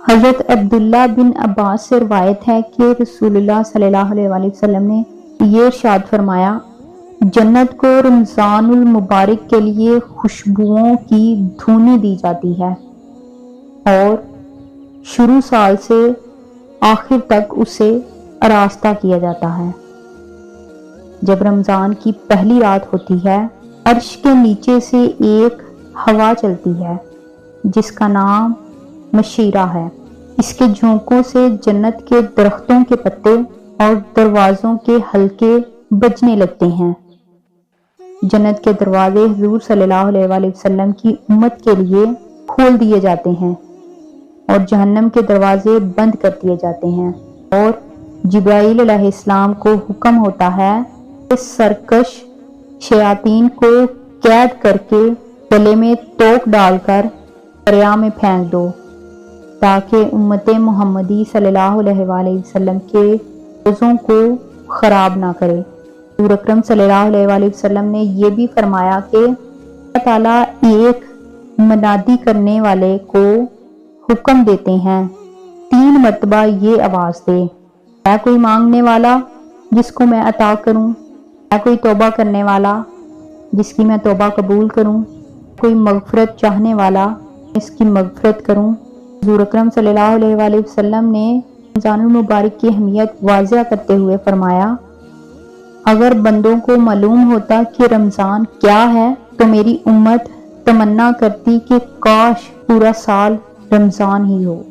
حضرت عبداللہ بن عباس سے روایت ہے کہ رسول اللہ صلی اللہ علیہ وآلہ وسلم نے یہ ارشاد فرمایا، جنت کو رمضان المبارک کے لیے خوشبوؤں کی دھونی دی جاتی ہے اور شروع سال سے آخر تک اسے آراستہ کیا جاتا ہے۔ جب رمضان کی پہلی رات ہوتی ہے، عرش کے نیچے سے ایک ہوا چلتی ہے جس کا نام مشیرہ ہے۔ اس کے جھونکوں سے جنت کے درختوں کے پتے اور دروازوں کے حلقے بجنے لگتے ہیں۔ جنت کے دروازے حضور صلی اللہ علیہ وآلہ وسلم کی امت کے لیے کھول دیے جاتے ہیں اور جہنم کے دروازے بند کر دیے جاتے ہیں، اور جبرائیل علیہ السلام کو حکم ہوتا ہے کہ سرکش شیاطین کو قید کر کے گلے میں توق ڈال کر دریا میں پھینک دو تاکہ امت محمدی صلی اللہ علیہ وآلہ وسلم کے روزوں کو خراب نہ کرے۔ حضور اکرم صلی اللہ علیہ وآلہ وسلم نے یہ بھی فرمایا کہ اللہ تعالیٰ ایک منادی کرنے والے کو حکم دیتے ہیں 3 مرتبہ یہ آواز دے، ہے کوئی مانگنے والا جس کو میں عطا کروں، ہے کوئی توبہ کرنے والا جس کی میں توبہ قبول کروں، کوئی مغفرت چاہنے والا اس کی مغفرت کروں۔ حضور اکرم صلی اللہ علیہ وآلہ وسلم نے رمضان المبارک کی اہمیت واضح کرتے ہوئے فرمایا، اگر بندوں کو معلوم ہوتا کہ رمضان کیا ہے تو میری امت تمنا کرتی کہ کاش پورا سال رمضان ہی ہو۔